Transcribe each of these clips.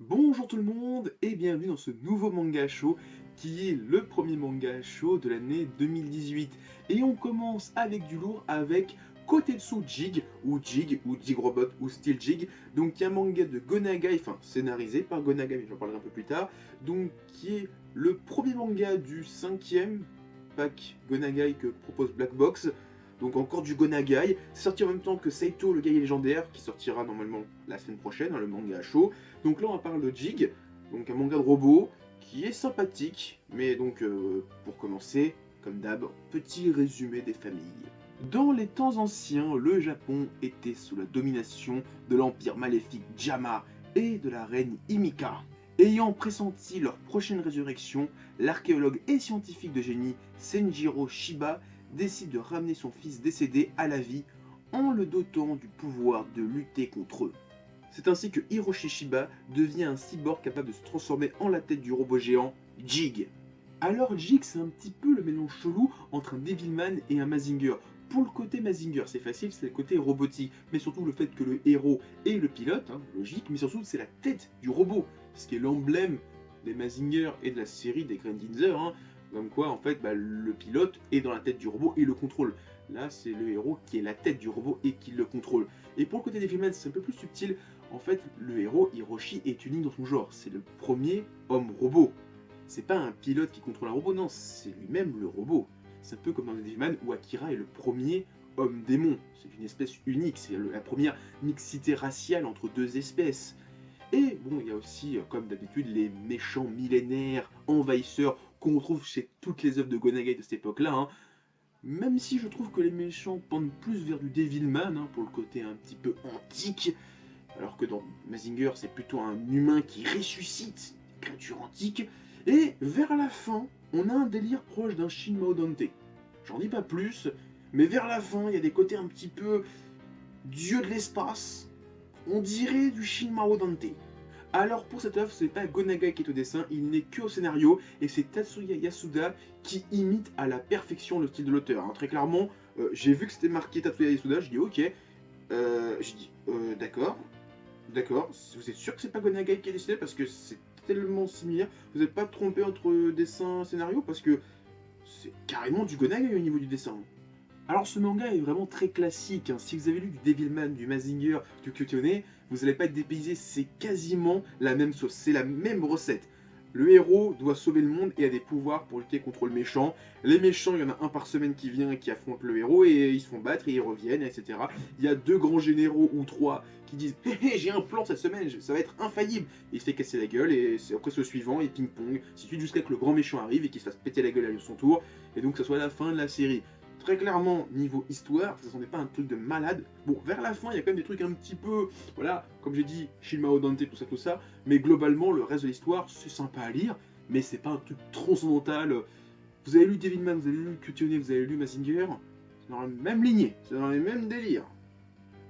Bonjour tout le monde et bienvenue dans ce nouveau manga show qui est le premier manga show de l'année 2018. Et on commence avec du lourd avec Kotetsu Jig ou Jig Robot ou Steel Jig. Donc il y a un manga de Go Nagai, enfin scénarisé par Go Nagai, mais j'en parlerai un peu plus tard. Donc qui est le premier manga du 5e pack Go Nagai que propose Black Box. Donc encore du Go Nagai, c'est sorti en même temps que Saito le guerrier légendaire qui sortira normalement la semaine prochaine, le manga show. Donc là on parle de Jig, donc un manga de robot qui est sympathique, mais donc pour commencer, comme d'hab, petit résumé des familles. Dans les temps anciens, le Japon était sous la domination de l'empire maléfique Jama et de la reine Himika. Ayant pressenti leur prochaine résurrection, l'archéologue et scientifique de génie Senjiro Shiba décide de ramener son fils décédé à la vie en le dotant du pouvoir de lutter contre eux. C'est ainsi que Hiroshi Shiba devient un cyborg capable de se transformer en la tête du robot géant Jig. Alors Jig, c'est un petit peu le mélange chelou entre un Devilman et un Mazinger. Pour le côté Mazinger, c'est facile, c'est le côté robotique, mais surtout le fait que le héros est le pilote, logique, mais surtout c'est la tête du robot, ce qui est l'emblème des Mazinger et de la série des Grendizer, comme quoi en fait le pilote est dans la tête du robot et le contrôle. Là c'est le héros qui est la tête du robot et qui le contrôle. Et pour le côté Devilman, c'est un peu plus subtil. En fait, le héros, Hiroshi, est unique dans son genre. C'est le premier homme-robot. C'est pas un pilote qui contrôle un robot, non, c'est lui-même le robot. C'est un peu comme dans Devilman où Akira est le premier homme-démon. C'est une espèce unique, c'est la première mixité raciale entre deux espèces. Et bon, il y a aussi, comme d'habitude, les méchants millénaires, envahisseurs, qu'on retrouve chez toutes les œuvres de Go Nagai de cette époque-là. Même si je trouve que les méchants pendent plus vers du Devilman, pour le côté un petit peu antique, alors que dans Mazinger, c'est plutôt un humain qui ressuscite, une créature antique. Et vers la fin, on a un délire proche d'un Shin Mao Dante. J'en dis pas plus, mais vers la fin, il y a des côtés un petit peu dieu de l'espace. On dirait du Shin Mao Dante. Alors pour cette œuvre, c'est pas Go Nagai qui est au dessin, il n'est que au scénario, et c'est Tatsuya Yasuda qui imite à la perfection le style de l'auteur. Très clairement, j'ai vu que c'était marqué Tatsuya Yasuda, je dis ok, d'accord. D'accord, vous êtes sûr que c'est pas Go Nagai qui a dessiné parce que c'est tellement similaire. Vous n'êtes pas trompé entre dessin et scénario parce que c'est carrément du Go Nagai au niveau du dessin. Alors ce manga est vraiment très classique. Si vous avez lu du Devilman, du Mazinger, du Kyotone, vous n'allez pas être dépaysé. C'est quasiment la même sauce, c'est la même recette. Le héros doit sauver le monde et a des pouvoirs pour lutter contre le méchant. Les méchants, il y en a un par semaine qui vient et qui affronte le héros et ils se font battre et ils reviennent, etc. Il y a deux grands généraux ou trois qui disent hé hé, j'ai un plan cette semaine, ça va être infaillible. Et il se fait casser la gueule et c'est après ce suivant et ping-pong, suite jusqu'à ce que le grand méchant arrive et qu'il se fasse péter la gueule à son tour. Et donc ça soit la fin de la série. Très clairement, niveau histoire, ça n'est pas un truc de malade. Bon, vers la fin, il y a quand même des trucs un petit peu, voilà, comme j'ai dit, Shin Mao Dante, tout ça, mais globalement, le reste de l'histoire, c'est sympa à lire, mais c'est pas un truc transcendantal. Vous avez lu Devilman, vous avez lu Kyotone, vous avez lu Mazinger, c'est dans la même lignée, c'est dans les mêmes délires.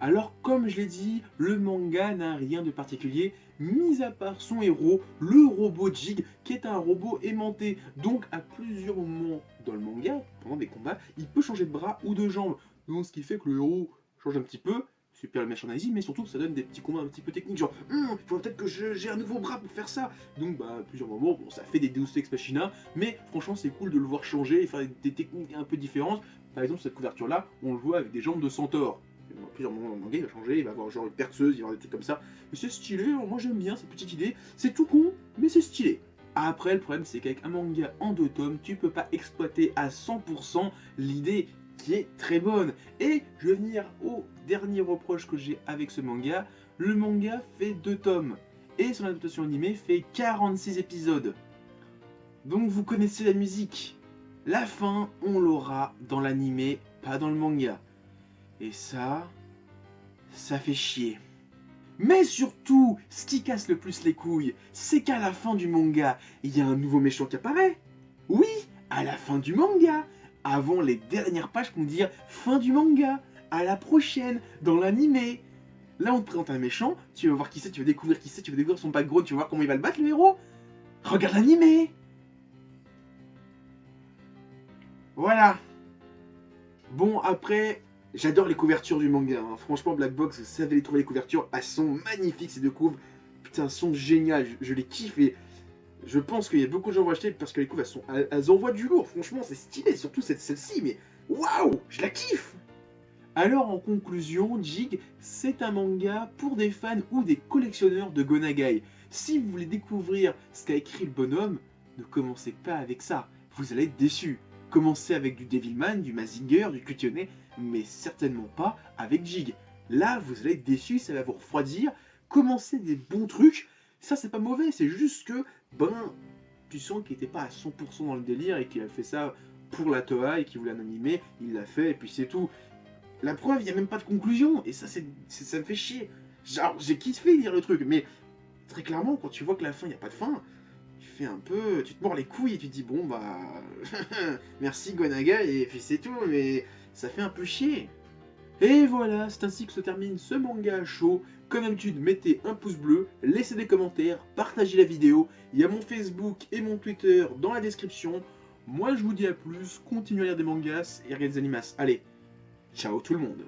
Alors, comme je l'ai dit, le manga n'a rien de particulier, mis à part son héros, le robot Jig, qui est un robot aimanté. Donc, à plusieurs moments dans le manga, pendant des combats, il peut changer de bras ou de jambes. Donc, ce qui fait que le héros change un petit peu, super le merchandising, mais surtout ça donne des petits combats un petit peu techniques, genre il faudrait peut-être que j'ai un nouveau bras pour faire ça. Donc à plusieurs moments, bon, ça fait des Deus Ex Machina, mais franchement c'est cool de le voir changer et faire des techniques un peu différentes. Par exemple cette couverture là, on le voit avec des jambes de centaure. À plusieurs moments dans le manga il va changer, il va avoir genre une perceuse, il va avoir des trucs comme ça. Mais c'est stylé, moi j'aime bien cette petite idée, c'est tout con, mais c'est stylé. Après, le problème, c'est qu'avec un manga en 2 tomes, tu peux pas exploiter à 100% l'idée qui est très bonne. Et je vais venir au dernier reproche que j'ai avec ce manga. Le manga fait 2 tomes. Et son adaptation animée fait 46 épisodes. Donc vous connaissez la musique. La fin, on l'aura dans l'animé, pas dans le manga. Et ça fait chier. Mais surtout, ce qui casse le plus les couilles, c'est qu'à la fin du manga, il y a un nouveau méchant qui apparaît. Oui, à la fin du manga, avant les dernières pages qu'on dit fin du manga, à la prochaine, dans l'animé. Là, on te présente un méchant, tu vas voir qui c'est, tu vas découvrir qui c'est, tu vas découvrir son background, tu vas voir comment il va le battre, le héros. Regarde l'animé. Voilà. Bon, après, j'adore les couvertures du manga. Franchement, Black Box, vous savez les trouver les couvertures, elles sont magnifiques ces deux couves. putain, sont géniales, je les kiffe et je pense qu'il y a beaucoup de gens qui vont acheter parce que les couves, elles envoient du lourd, franchement, c'est stylé, surtout celle-ci, mais waouh, je la kiffe. Alors en conclusion, Jig, c'est un manga pour des fans ou des collectionneurs de Gonagai. Si vous voulez découvrir ce qu'a écrit le bonhomme, ne commencez pas avec ça, vous allez être déçus. Commencez avec du Devilman, du Mazinger, du Cutionnet, mais certainement pas avec Jig. Là, vous allez être déçus, ça va vous refroidir. Commencez des bons trucs, ça c'est pas mauvais, c'est juste que, ben, tu sens qu'il était pas à 100% dans le délire et qu'il a fait ça pour la Toei et qu'il voulait un animé, il l'a fait et puis c'est tout. La preuve, il n'y a même pas de conclusion, et ça, ça me fait chier. Genre, j'ai kiffé lire le truc, mais très clairement, quand tu vois que la fin, il n'y a pas de fin, tu fais un peu... Tu te mords les couilles et tu te dis, bon, bah... merci Gonaga, et puis c'est tout, mais ça fait un peu chier. Et voilà, c'est ainsi que se termine ce manga chaud. Comme d'habitude, mettez un pouce bleu, laissez des commentaires, partagez la vidéo. Il y a mon Facebook et mon Twitter dans la description. Moi, je vous dis à plus, continuez à lire des mangas et regarder des animas. Allez, ciao tout le monde.